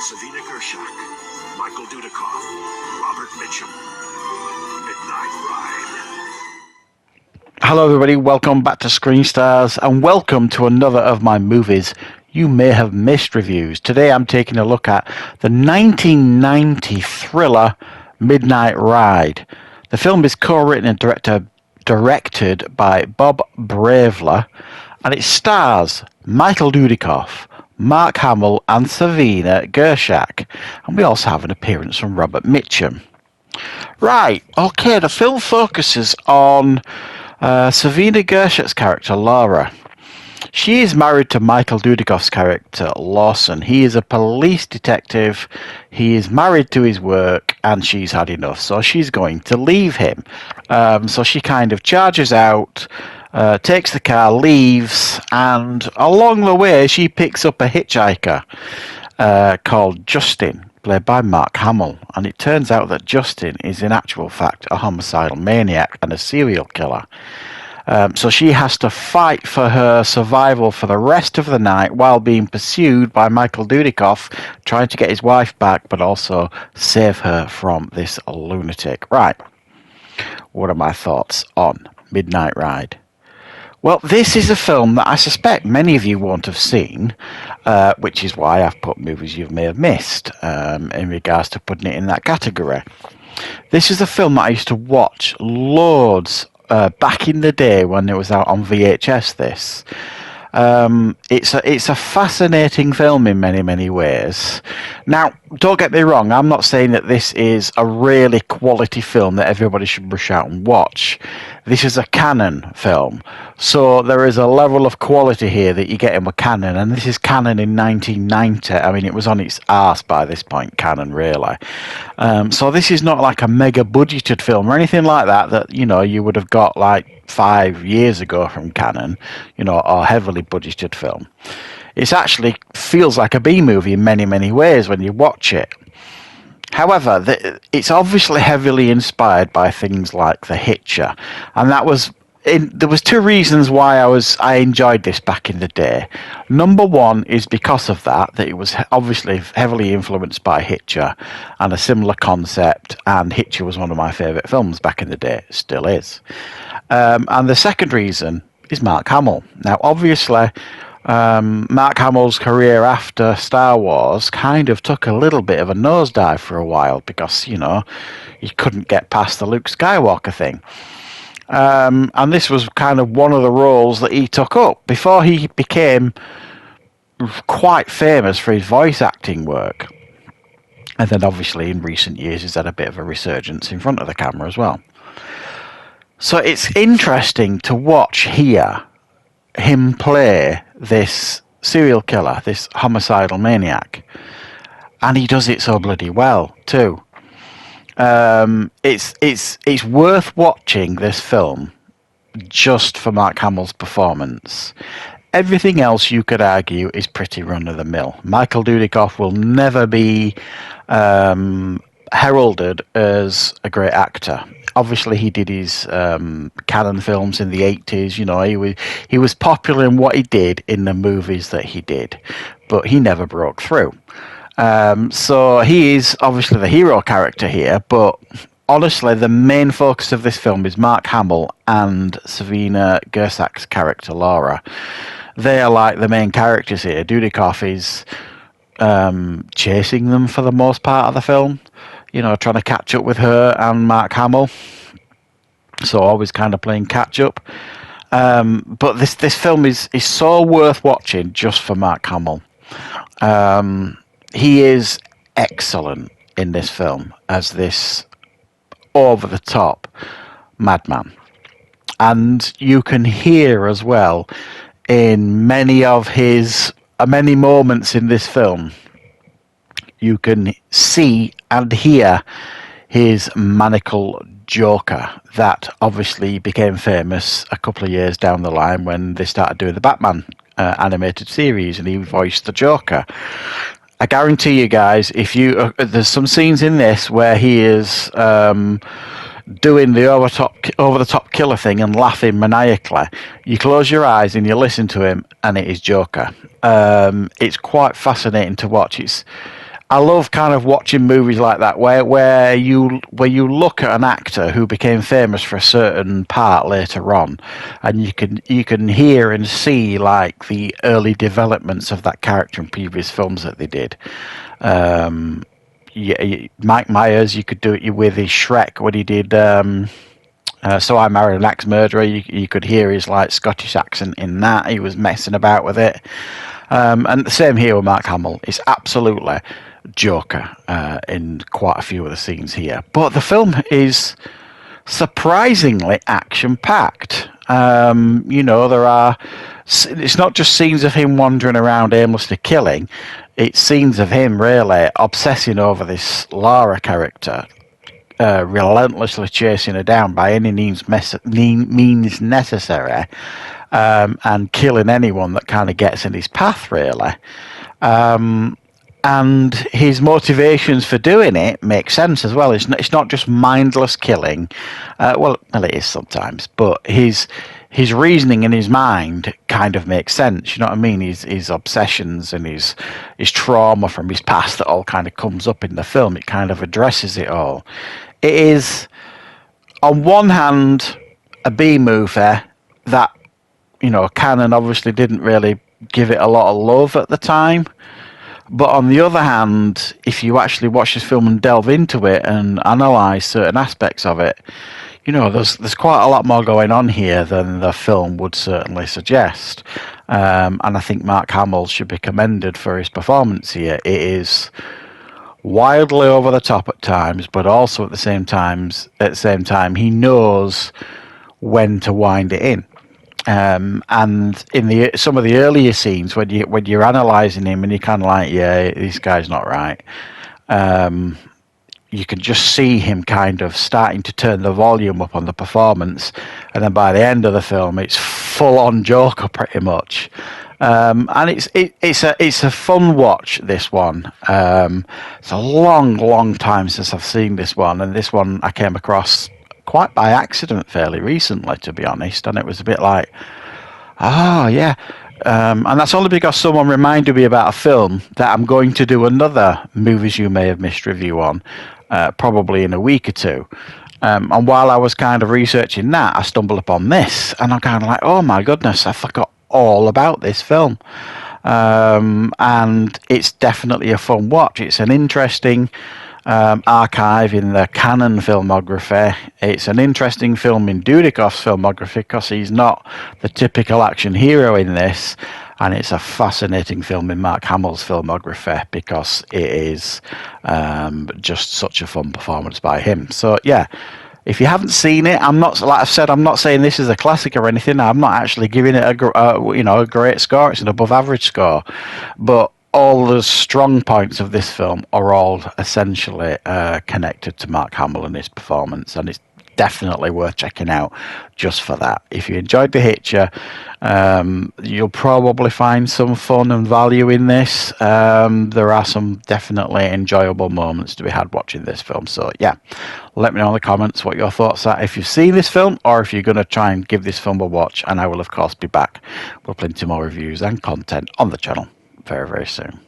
Savina Gershak, Michael Dudikoff, Robert Mitchum. Midnight Ride. Hello everybody, welcome back to Screenstars and welcome to another of my movies you may have missed reviews. Today I'm taking a look at the 1990 thriller Midnight Ride. The film is co-written and directed by Bob Bravler, and it stars Michael Dudikoff, Mark Hamill and Savina Gershak, and we also have an appearance from Robert Mitchum. Right, okay, the film focuses on Savina Gershak's character, Laura. She is married to Michael Dudikoff's character, Lawson. He is a police detective. He is married to his work, and she's had enough, so she's going to leave him. So she kind of charges out, takes the car, leaves, and along the way she picks up a hitchhiker called Justin, played by Mark Hamill, and it turns out that Justin is in actual fact a homicidal maniac and a serial killer. So she has to fight for her survival for the rest of the night while being pursued by Michael Dudikoff, trying to get his wife back but also save her from this lunatic. Right, what are my thoughts on Midnight Ride? Well, this is a film that I suspect many of you won't have seen, which is why I've put movies you may have missed in regards to putting it in that category. This is a film that I used to watch loads back in the day when it was out on VHS. It's a fascinating film in many ways. Now, don't get me wrong, I'm not saying that this is a really quality film that everybody should rush out and watch. This is a Canon film, so there is a level of quality here that you get in with Canon, and this is Canon in 1990. I mean, it was on its arse by this point, Canon, really. So this is not like a mega budgeted film or anything like that you would have got like 5 years ago from Canon, or heavily budgeted film. It actually feels like a B-movie in many ways when you watch it. However, it's obviously heavily inspired by things like The Hitcher, and there was two reasons why I enjoyed this back in the day. Number one is because of that it was obviously heavily influenced by Hitcher and a similar concept, and Hitcher was one of my favourite films back in the day, still is. And the second reason is Mark Hamill. Now, obviously, Mark Hamill's career after Star Wars kind of took a little bit of a nosedive for a while because, he couldn't get past the Luke Skywalker thing. And this was kind of one of the roles that he took up before he became quite famous for his voice acting work. And then obviously in recent years he's had a bit of a resurgence in front of the camera as well. So it's interesting to watch him play this serial killer, this homicidal maniac. And he does it so bloody well too. It's worth watching this film just for Mark Hamill's performance. Everything else you could argue is pretty run-of-the-mill. Michael Dudikoff will never be heralded as a great actor. Obviously, he did his Canon films in the 80s. He was popular in what he did in the movies that he did, but he never broke through. So he is obviously the hero character here, but honestly, the main focus of this film is Mark Hamill and Savina Gershak's character, Laura. They are like the main characters here. Dudikoff is chasing them for the most part of the film, trying to catch up with her and Mark Hamill. So always kind of playing catch up. But this film is so worth watching just for Mark Hamill. He is excellent in this film as this over-the-top madman. And you can hear as well in many moments in this film, you can see and hear his maniacal Joker that obviously became famous a couple of years down the line when they started doing the Batman animated series, and he voiced the Joker. I guarantee you guys, there's some scenes in this where he is doing the over the top killer thing and laughing maniacally. You close your eyes and you listen to him, and it is Joker. It's quite fascinating to watch. I love kind of watching movies like that where you look at an actor who became famous for a certain part later on, and you can hear and see like the early developments of that character in previous films that they did. Mike Myers, you could do it with his Shrek when he did. So I Married an Axe Murderer. You could hear his like Scottish accent in that. He was messing about with it. And the same here with Mark Hamill. It's absolutely Joker in quite a few of the scenes here. But the film is surprisingly action-packed. There are... It's not just scenes of him wandering around aimlessly killing. It's scenes of him really obsessing over this Lara character, relentlessly chasing her down by any means necessary, and killing anyone that kind of gets in his path, really. And his motivations for doing it make sense as well. It's not just mindless killing. Well, it is sometimes, but his reasoning in his mind kind of makes sense. You know what I mean? His obsessions and his trauma from his past that all kind of comes up in the film. It kind of addresses it all. It is, on one hand, a B movie that, Canon obviously didn't really give it a lot of love at the time. But on the other hand, if you actually watch this film and delve into it and analyse certain aspects of it, there's quite a lot more going on here than the film would certainly suggest. And I think Mark Hamill should be commended for his performance here. It is wildly over the top at times, but also at the same time, he knows when to wind it in. And in some of the earlier scenes, when you're analysing him and you're kind of like, yeah, this guy's not right, you can just see him kind of starting to turn the volume up on the performance, and then by the end of the film, it's full on Joker pretty much. And it's a fun watch, this one. It's a long time since I've seen this one, and this one I came across quite by accident fairly recently, to be honest, and it was a bit like, yeah. And that's only because someone reminded me about a film that I'm going to do another Movies You May Have Missed review on, probably in a week or two. And while I was kind of researching that, I stumbled upon this, and I'm kind of like, oh my goodness, I forgot all about this film. And it's definitely a fun watch. It's an interesting archive in the Canon filmography. It's an interesting film in Dudikoff's filmography because he's not the typical action hero in this, and it's a fascinating film in Mark Hamill's filmography because it is just such a fun performance by him. So yeah, if you haven't seen it, I'm not, like I've said, I'm not saying this is a classic or anything. I'm not actually giving it a great score. It's an above average score, but all the strong points of this film are all essentially connected to Mark Hamill and his performance, and it's definitely worth checking out just for that. If you enjoyed The Hitcher, you'll probably find some fun and value in this. There are some definitely enjoyable moments to be had watching this film. So yeah, let me know in the comments what your thoughts are if you've seen this film, or if you're going to try and give this film a watch, and I will of course be back with plenty more reviews and content on the channel very soon.